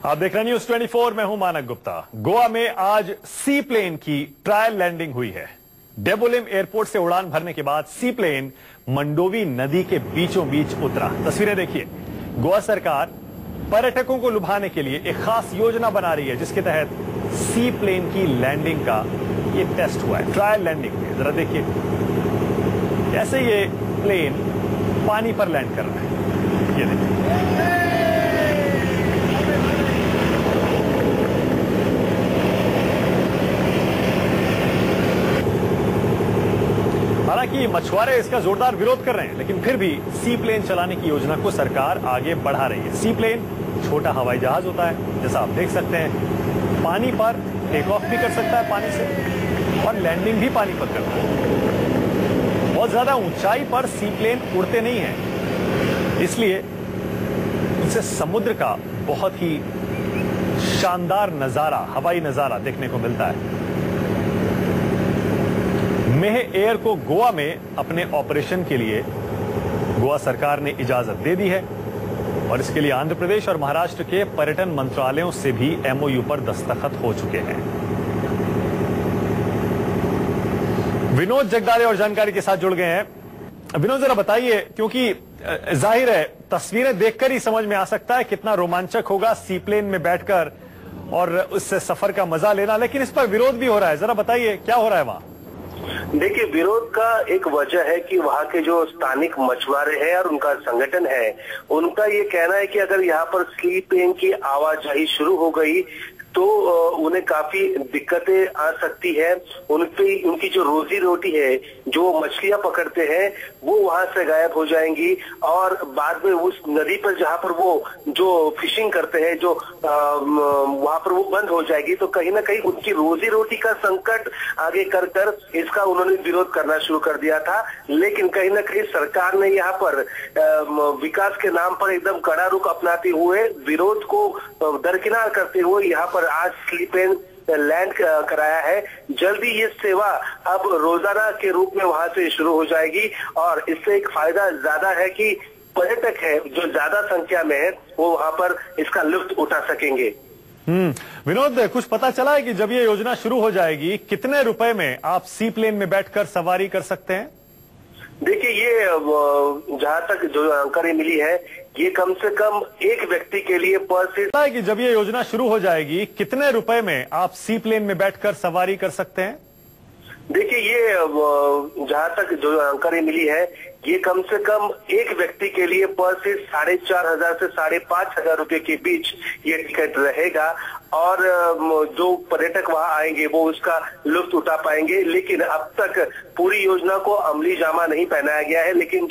आप देख रहे हैं न्यूज 24। मैं हूं मानक गुप्ता। गोवा में आज सी प्लेन की ट्रायल लैंडिंग हुई है। डेबोलिम एयरपोर्ट से उड़ान भरने के बाद सी प्लेन मंडोवी नदी के बीचों बीच उतरा। तस्वीरें देखिए। गोवा सरकार पर्यटकों को लुभाने के लिए एक खास योजना बना रही है, जिसके तहत सी प्लेन की लैंडिंग का ये टेस्ट हुआ है। ट्रायल लैंडिंग में जरा देखिए कैसे ये प्लेन पानी पर लैंड कर रहा है। ये देखिए, हालांकि मछुआरे इसका जोरदार विरोध कर रहे हैं, लेकिन फिर भी सी प्लेन चलाने की योजना को सरकार आगे बढ़ा रही है। सी प्लेन छोटा हवाई जहाज होता है, जैसा आप देख सकते हैं। पानी पर टेक ऑफ भी कर सकता है पानी से, और लैंडिंग भी पानी पर करता है। बहुत ज्यादा ऊंचाई पर सी प्लेन उड़ते नहीं हैं, इसलिए इसे समुद्र का बहुत ही शानदार नजारा, हवाई नजारा देखने को मिलता है। मेह एयर को गोवा में अपने ऑपरेशन के लिए गोवा सरकार ने इजाजत दे दी है, और इसके लिए आंध्र प्रदेश और महाराष्ट्र के पर्यटन मंत्रालयों से भी एमओयू पर दस्तखत हो चुके हैं। विनोद जगदाले और जानकारी के साथ जुड़ गए हैं। विनोद, जरा बताइए, क्योंकि जाहिर है तस्वीरें देखकर ही समझ में आ सकता है कितना रोमांचक होगा सी प्लेन में बैठकर और उससे सफर का मजा लेना, लेकिन इस पर विरोध भी हो रहा है। जरा बताइए क्या हो रहा है वहां? देखिए, विरोध का एक वजह है कि वहाँ के जो स्थानिक मछुआरे हैं और उनका संगठन है, उनका ये कहना है कि अगर यहाँ पर सी प्लेन की आवाजाही शुरू हो गई तो उन्हें काफी दिक्कतें आ सकती है। उनकी जो रोजी रोटी है, जो मछलियां पकड़ते हैं, वो वहां से गायब हो जाएंगी, और बाद में उस नदी पर जहां पर वो जो फिशिंग करते हैं, जो वहां पर वो बंद हो जाएगी। तो कहीं ना कहीं उनकी रोजी रोटी का संकट आगे कर इसका उन्होंने विरोध करना शुरू कर दिया था। लेकिन कहीं ना कहीं सरकार ने यहाँ पर विकास के नाम पर एकदम कड़ा रुख अपनाते हुए, विरोध को दरकिनार करते हुए यहाँ पर आज सी प्लेन लैंड कराया है। जल्दी ये सेवा अब रोजाना के रूप में वहां से शुरू हो जाएगी, और इससे एक फायदा ज्यादा है कि पर्यटक है जो ज्यादा संख्या में है, वो वहां पर इसका लुत्फ उठा सकेंगे। विनोद, कुछ पता चला है कि जब ये योजना शुरू हो जाएगी कितने रुपए में आप सी प्लेन में बैठकर सवारी कर सकते हैं? देखिए, ये जहां तक जो जानकारी मिली है, ये कम से कम एक व्यक्ति के लिए पर सीट है कि जब ये योजना शुरू हो जाएगी कितने रुपए में आप सी प्लेन में बैठकर सवारी कर सकते हैं? देखिए, ये जहां तक जो जानकारी मिली है, ये कम से कम एक व्यक्ति के लिए पर सीट 4,500 से 5,500 रुपए के बीच ये टिकट रहेगा, और जो पर्यटक वहां आएंगे वो उसका लुत्फ उठा पाएंगे। लेकिन अब तक पूरी योजना को अमली जामा नहीं पहनाया गया है। लेकिन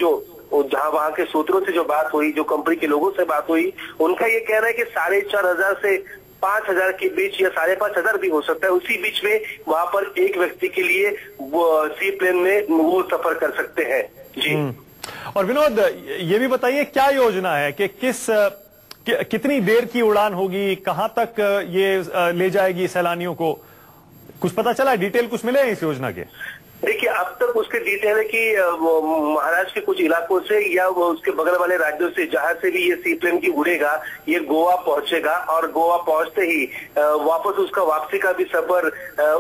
जहां वहां के सूत्रों से जो बात हुई, जो कंपनी के लोगों से बात हुई, उनका ये कहना है कि 4,500 से 5,000 के बीच, या 5,500 भी हो सकता है, उसी बीच में वहां पर एक व्यक्ति के लिए वो सी प्लेन में वो सफर कर सकते हैं। जी। और विनोद, ये भी बताइए क्या योजना है कि कितनी देर की उड़ान होगी, कहां तक ये ले जाएगी सैलानियों को? कुछ पता चला, डिटेल कुछ मिले हैं इस योजना के? देखिए, अब तक उसके डिटेल है कि महाराष्ट्र के कुछ इलाकों से या वो उसके बगल वाले राज्यों से, जहां से भी ये सी प्लेन की उड़ेगा, ये गोवा पहुंचेगा, और गोवा पहुंचते ही वापस उसका वापसी का भी सफर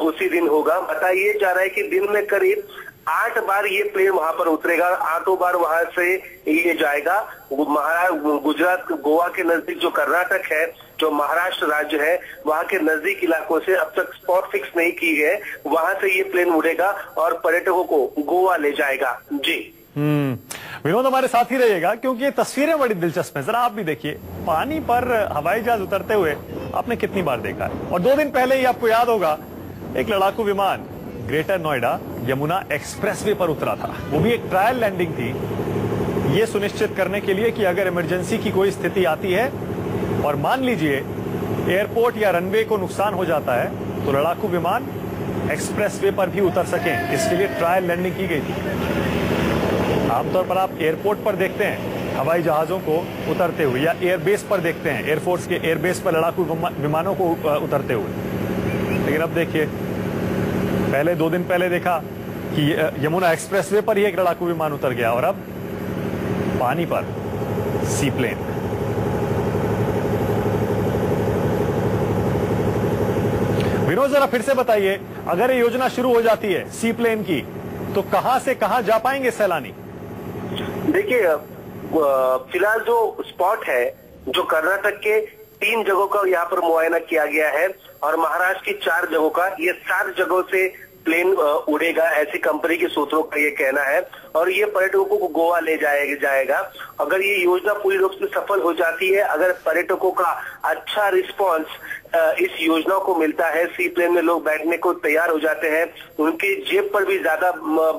उसी दिन होगा। बताइए जा रहा है कि दिन में करीब 8 बार ये प्लेन वहां पर उतरेगा, 8 बार वहां से ये जाएगा। गुजरात, गोवा के नजदीक जो कर्नाटक है, जो महाराष्ट्र राज्य है, वहां के नजदीक इलाकों से अब तक स्पॉट फिक्स नहीं की है, वहां से ये प्लेन उड़ेगा और पर्यटकों को गोवा ले जाएगा। जी। विनोद, हमारे साथ ही रहिएगा, क्योंकि ये तस्वीरें बड़ी दिलचस्प हैं। जरा आप भी देखिए, पानी पर हवाई जहाज उतरते हुए आपने कितनी बार देखा है। और 2 दिन पहले ही आपको याद होगा एक लड़ाकू विमान ग्रेटर नोएडा यमुना एक्सप्रेसवे पर उतरा था। वो भी एक ट्रायल लैंडिंग थी, ये सुनिश्चित करने के लिए कि अगर इमरजेंसी की कोई स्थिति आती है और मान लीजिए एयरपोर्ट या रनवे को नुकसान हो जाता है, तो लड़ाकू विमान एक्सप्रेसवे पर भी उतर सकें। इसके लिए ट्रायल लैंडिंग की गई थी। आमतौर पर आप एयरपोर्ट पर देखते हैं हवाई जहाजों को उतरते हुए, या एयरबेस पर देखते हैं एयरफोर्स के एयरबेस पर लड़ाकू विमानों को उतरते हुए। लेकिन अब देखिए, पहले 2 दिन पहले देखा कि यमुना एक्सप्रेसवे पर ही एक लड़ाकू विमान उतर गया, और अब पानी पर सी प्लेन। विनोद जरा फिर से बताइए, अगर ये योजना शुरू हो जाती है सी प्लेन की, तो कहां से कहां जा पाएंगे सैलानी? देखिए, फिलहाल जो स्पॉट है, जो कर्नाटक के 3 जगहों का यहाँ पर मुआयना किया गया है और महाराष्ट्र की 4 जगहों का, ये 7 जगहों से प्लेन उड़ेगा, ऐसी कंपनी के सूत्रों का ये कहना है। और ये पर्यटकों को गोवा ले जाएगा। अगर ये योजना पूरी रूप से सफल हो जाती है, अगर पर्यटकों का अच्छा रिस्पांस इस योजना को मिलता है, सी प्लेन में लोग बैठने को तैयार हो जाते हैं, उनकी जेब पर भी ज्यादा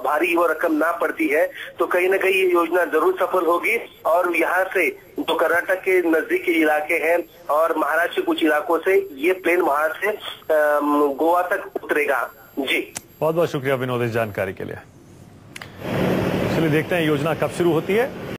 भारी वो रकम ना पड़ती है, तो कहीं ना कहीं ये योजना जरूर सफल होगी। और यहाँ से जो कर्नाटक के नजदीकी इलाके हैं और महाराष्ट्र के कुछ इलाकों से ये प्लेन वहां से गोवा तक उतरेगा। जी, बहुत बहुत शुक्रिया विनोद इस जानकारी के लिए। चलिए देखते हैं योजना कब शुरू होती है।